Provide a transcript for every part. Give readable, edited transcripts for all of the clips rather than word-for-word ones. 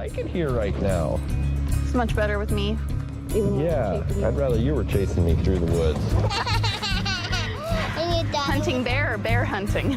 like it here right now. It's much better with me. Yeah, I'd rather you were chasing me through the woods. Hunting bear or bear hunting?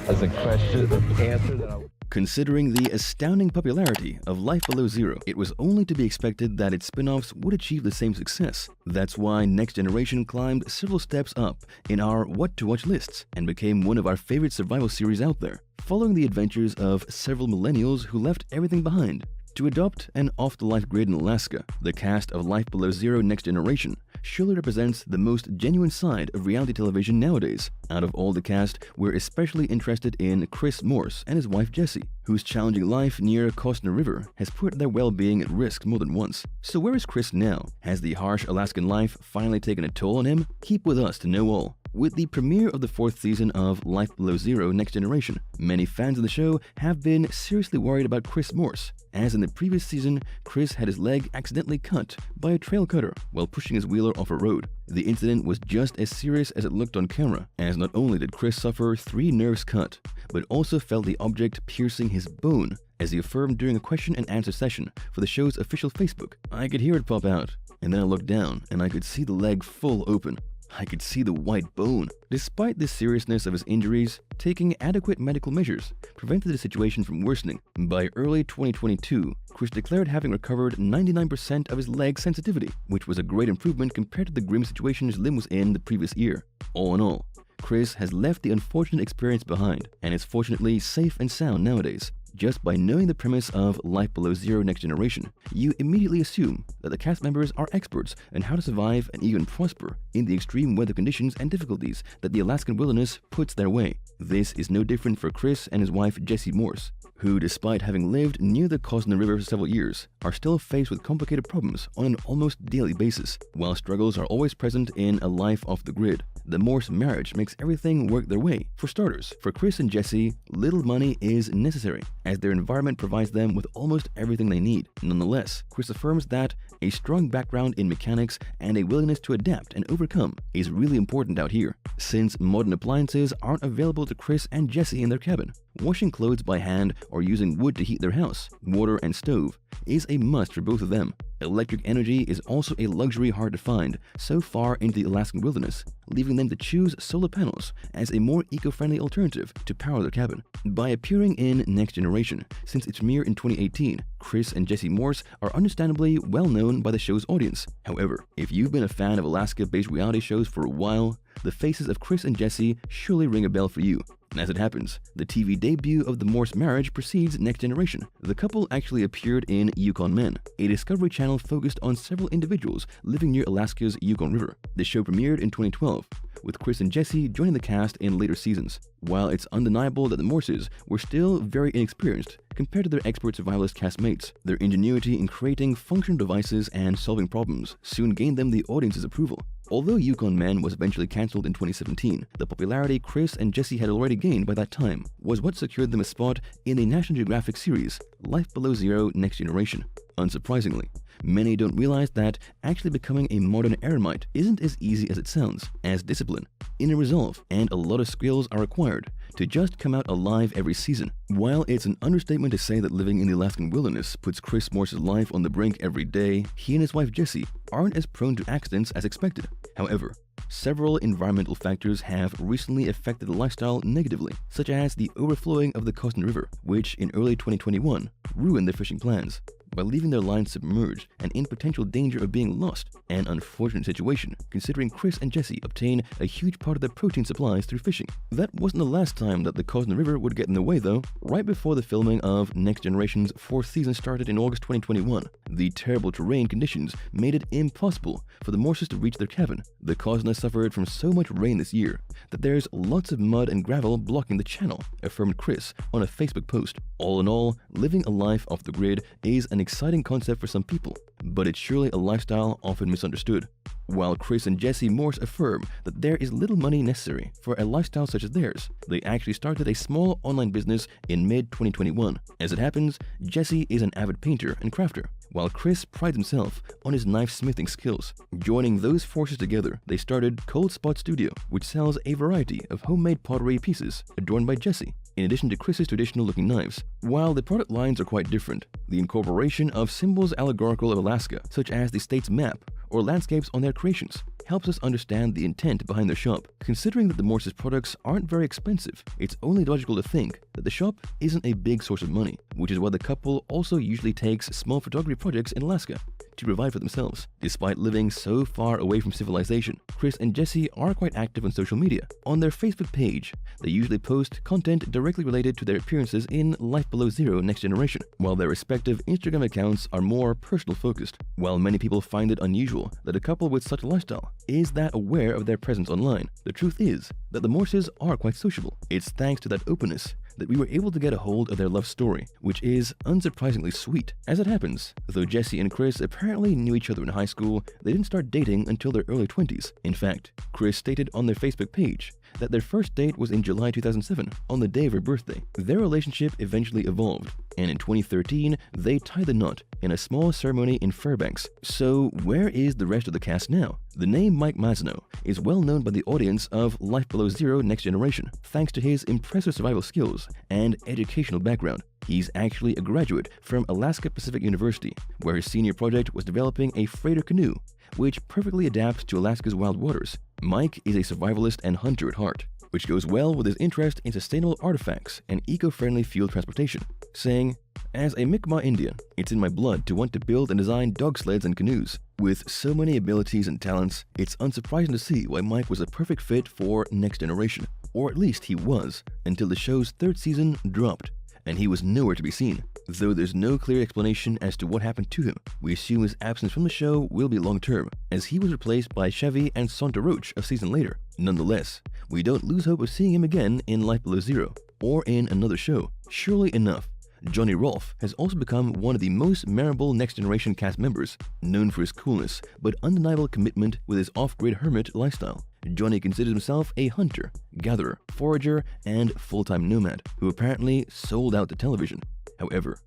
As a question, answer that I... Considering the astounding popularity of Life Below Zero, it was only to be expected that its spin-offs would achieve the same success. That's why Next Generation climbed several steps up in our What to Watch lists and became one of our favorite survival series out there, following the adventures of several millennials who left everything behind to adopt an off-the-life grid in Alaska. The cast of Life Below Zero Next Generation surely represents the most genuine side of reality television nowadays. Out of all the cast, we're especially interested in Chris Morse and his wife Jessie, whose challenging life near Costner River has put their well-being at risk more than once. So where is Chris now? Has the harsh Alaskan life finally taken a toll on him? Keep with us to know all. With the premiere of the 4th season of Life Below Zero Next Generation, many fans of the show have been seriously worried about Chris Morse, as in the previous season, Chris had his leg accidentally cut by a trail cutter while pushing his wheeler off a road. The incident was just as serious as it looked on camera, as not only did Chris suffer 3 nerves cut, but also felt the object piercing his bone, as he affirmed during a question and answer session for the show's official Facebook. "I could hear it pop out, and then I looked down and I could see the leg full open. I could see the white bone." Despite the seriousness of his injuries, taking adequate medical measures prevented the situation from worsening. By early 2022, Chris declared having recovered 99% of his leg sensitivity, which was a great improvement compared to the grim situation his limb was in the previous year. All in all, Chris has left the unfortunate experience behind and is fortunately safe and sound nowadays. Just by knowing the premise of Life Below Zero Next Generation, you immediately assume that the cast members are experts on how to survive and even prosper in the extreme weather conditions and difficulties that the Alaskan wilderness puts their way. This is no different for Chris and his wife Jessie Morse, who, despite having lived near the Costner River for several years, are still faced with complicated problems on an almost daily basis. While struggles are always present in a life off the grid, the Morse marriage makes everything work their way. For starters, for Chris and Jessie, little money is necessary, as their environment provides them with almost everything they need. Nonetheless, Chris affirms that a strong background in mechanics and a willingness to adapt and overcome is really important out here, since modern appliances aren't available to Chris and Jessie in their cabin. Washing clothes by hand or using wood to heat their house, water and stove, is a must for both of them. Electric energy is also a luxury hard to find so far into the Alaskan wilderness, leaving them to choose solar panels as a more eco-friendly alternative to power their cabin. By appearing in Next Generation since its premiere in 2018, Chris and Jessie Morse are understandably well known by the show's audience. However, if you've been a fan of Alaska-based reality shows for a while, the faces of Chris and Jessie surely ring a bell for you. As it happens, the TV debut of the Morse marriage precedes Next Generation. The couple actually appeared in Yukon Men, a Discovery Channel focused on several individuals living near Alaska's Yukon River. The show premiered in 2012, with Chris and Jessie joining the cast in later seasons. While it's undeniable that the Morses were still very inexperienced compared to their expert survivalist castmates, their ingenuity in creating functional devices and solving problems soon gained them the audience's approval. Although Yukon Men was eventually cancelled in 2017, the popularity Chris and Jessie had already gained by that time was what secured them a spot in the National Geographic series Life Below Zero Next Generation. Unsurprisingly, many don't realize that actually becoming a modern eremite isn't as easy as it sounds, as discipline, inner resolve, and a lot of skills are required to just come out alive every season. While it's an understatement to say that living in the Alaskan wilderness puts Chris Morse's life on the brink every day, he and his wife Jessie aren't as prone to accidents as expected. However, several environmental factors have recently affected the lifestyle negatively, such as the overflowing of the Costner River, which in early 2021 ruined their fishing plans by leaving their lines submerged and in potential danger of being lost. An unfortunate situation, considering Chris and Jessie obtain a huge part of their protein supplies through fishing. That wasn't the last time that the Costner River would get in the way though. Right before the filming of Next Generation's 4th season started in August 2021, the terrible terrain conditions made it impossible for the Morses to reach their cabin. The Costner suffered from so much rain this year that there's lots of mud and gravel blocking the channel, affirmed Chris on a Facebook post. All in all, living a life off the grid is an exciting concept for some people, but it's surely a lifestyle often misunderstood. While Chris and Jessie Morse affirm that there is little money necessary for a lifestyle such as theirs, they actually started a small online business in mid-2021. As it happens, Jessie is an avid painter and crafter, while Chris prides himself on his knife-smithing skills. Joining those forces together, they started Cold Spot Studio, which sells a variety of homemade pottery pieces adorned by Jesse, in addition to Chris's traditional-looking knives. While the product lines are quite different, the incorporation of symbols allegorical of Alaska, such as the state's map or landscapes on their creations, helps us understand the intent behind their shop. Considering that the Morse's products aren't very expensive, it's only logical to think that the shop isn't a big source of money, which is why the couple also usually takes small photography projects in Alaska to provide for themselves. Despite living so far away from civilization, Chris and Jesse are quite active on social media. On their Facebook page, they usually post content directly related to their appearances in Life Below Zero Next Generation, while their respective Instagram accounts are more personal focused. While many people find it unusual that a couple with such a lifestyle is that aware of their presence online, the truth is that the Morses are quite sociable. It's thanks to that openness that we were able to get a hold of their love story, which is unsurprisingly sweet. As it happens, though Jesse and Chris apparently knew each other in high school, they didn't start dating until their early 20s. In fact, Chris stated on their Facebook page that their first date was in July 2007, on the day of her birthday. Their relationship eventually evolved, and in 2013, they tied the knot in a small ceremony in Fairbanks. So where is the rest of the cast now? The name Mike Mazano is well known by the audience of Life Below Zero Next Generation, thanks to his impressive survival skills and educational background. He's actually a graduate from Alaska Pacific University, where his senior project was developing a freighter canoe, which perfectly adapts to Alaska's wild waters. Mike is a survivalist and hunter at heart, which goes well with his interest in sustainable artifacts and eco-friendly fuel transportation, saying, "As a Mi'kmaq Indian, it's in my blood to want to build and design dog sleds and canoes. With so many abilities and talents, it's unsurprising to see why Mike was a perfect fit for Next Generation. Or at least he was, until the show's third season dropped, and he was nowhere to be seen. Though there's no clear explanation as to what happened to him, we assume his absence from the show will be long-term, as he was replaced by Chevy and Santa Roach a season later. Nonetheless, we don't lose hope of seeing him again in Life Below Zero, or in another show. Surely enough, Johnny Rolfe has also become one of the most memorable Next Generation cast members, known for his coolness but undeniable commitment with his off-grid hermit lifestyle. Johnny considers himself a hunter, gatherer, forager, and full-time nomad who apparently sold out to television. However,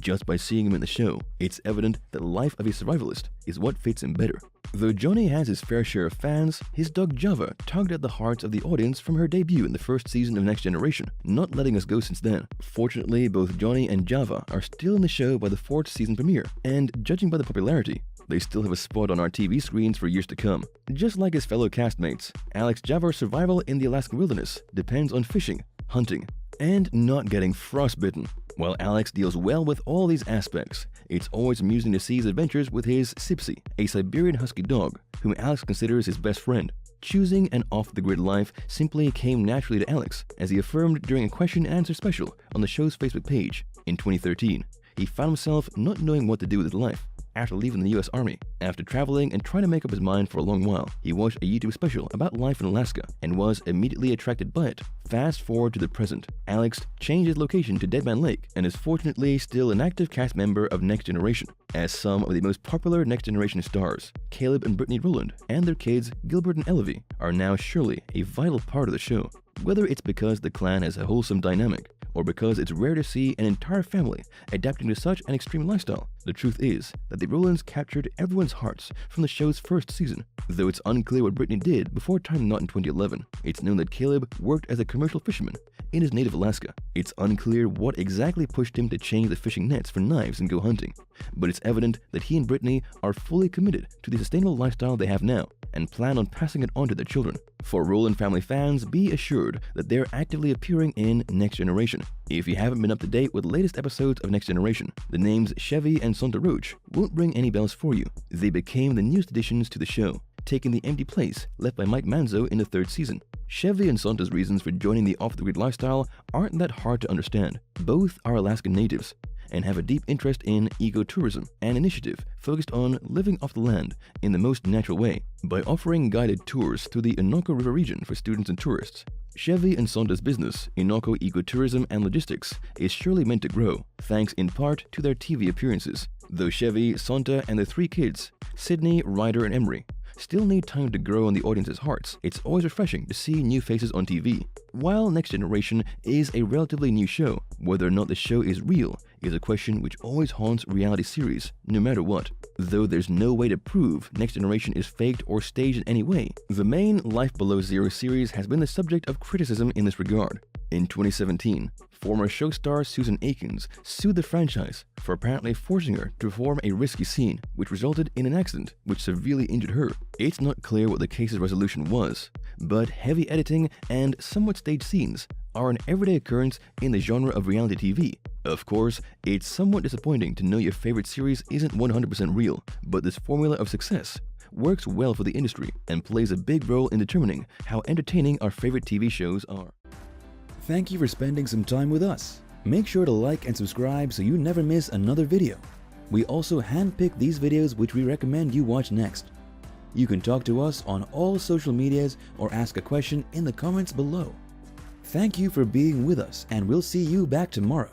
just by seeing him in the show, it's evident that the life of a survivalist is what fits him better. Though Johnny has his fair share of fans, his dog Java tugged at the hearts of the audience from her debut in the first season of Next Generation, not letting us go since then. Fortunately, both Johnny and Java are still in the show by the fourth season premiere, and judging by the popularity, they still have a spot on our TV screens for years to come. Just like his fellow castmates, Alex Java's survival in the Alaskan wilderness depends on fishing, hunting, and not getting frostbitten. While Alex deals well with all these aspects, it's always amusing to see his adventures with his Sipsy, a Siberian Husky dog, whom Alex considers his best friend. Choosing an off-the-grid life simply came naturally to Alex, as he affirmed during a question-and-answer special on the show's Facebook page. In 2013, he found himself not knowing what to do with his life after leaving the US Army. After traveling and trying to make up his mind for a long while, he watched a YouTube special about life in Alaska and was immediately attracted by it. Fast forward to the present, Alex changed his location to Dead Man Lake and is fortunately still an active cast member of Next Generation, as some of the most popular Next Generation stars, Caleb and Brittany Rowland, and their kids Gilbert and Elvie, are now surely a vital part of the show. Whether it's because the clan has a wholesome dynamic, or because it's rare to see an entire family adapting to such an extreme lifestyle, the truth is that the Rowlands captured everyone's hearts from the show's first season. Though it's unclear what Brittany did before tying the knot in 2011, it's known that Caleb worked as a commercial fisherman in his native Alaska. It's unclear what exactly pushed him to change the fishing nets for knives and go hunting, but it's evident that he and Brittany are fully committed to the sustainable lifestyle they have now and plan on passing it on to their children. For Rowland family fans, be assured that they're actively appearing in Next Generation. If you haven't been up to date with the latest episodes of Next Generation, the names Chevy and Santa Roach won't ring any bells for you. They became the newest additions to the show, taking the empty place left by Mike Manzo in the third season. Chevy and Santa's reasons for joining the off-the-grid lifestyle aren't that hard to understand. Both are Alaskan natives and have a deep interest in ecotourism, an initiative focused on living off the land in the most natural way by offering guided tours through the Inoko River region for students and tourists. Chevy and Santa's business, Inoko Ecotourism and Logistics, is surely meant to grow, thanks in part to their TV appearances. Though Chevy, Santa, and their three kids, Sydney, Ryder, and Emery, still need time to grow in the audience's hearts, it's always refreshing to see new faces on TV. While Next Generation is a relatively new show, whether or not the show is real is a question which always haunts reality series, no matter what. Though there's no way to prove Next Generation is faked or staged in any way, the main Life Below Zero series has been the subject of criticism in this regard. In 2017, former show star Susan Akins sued the franchise for apparently forcing her to perform a risky scene, which resulted in an accident which severely injured her. It's not clear what the case's resolution was, but heavy editing and somewhat staged scenes are an everyday occurrence in the genre of reality TV. Of course, it's somewhat disappointing to know your favorite series isn't 100% real, but this formula of success works well for the industry and plays a big role in determining how entertaining our favorite TV shows are. Thank you for spending some time with us. Make sure to like and subscribe so you never miss another video. We also handpick these videos which we recommend you watch next. You can talk to us on all social medias or ask a question in the comments below. Thank you for being with us, and we'll see you back tomorrow.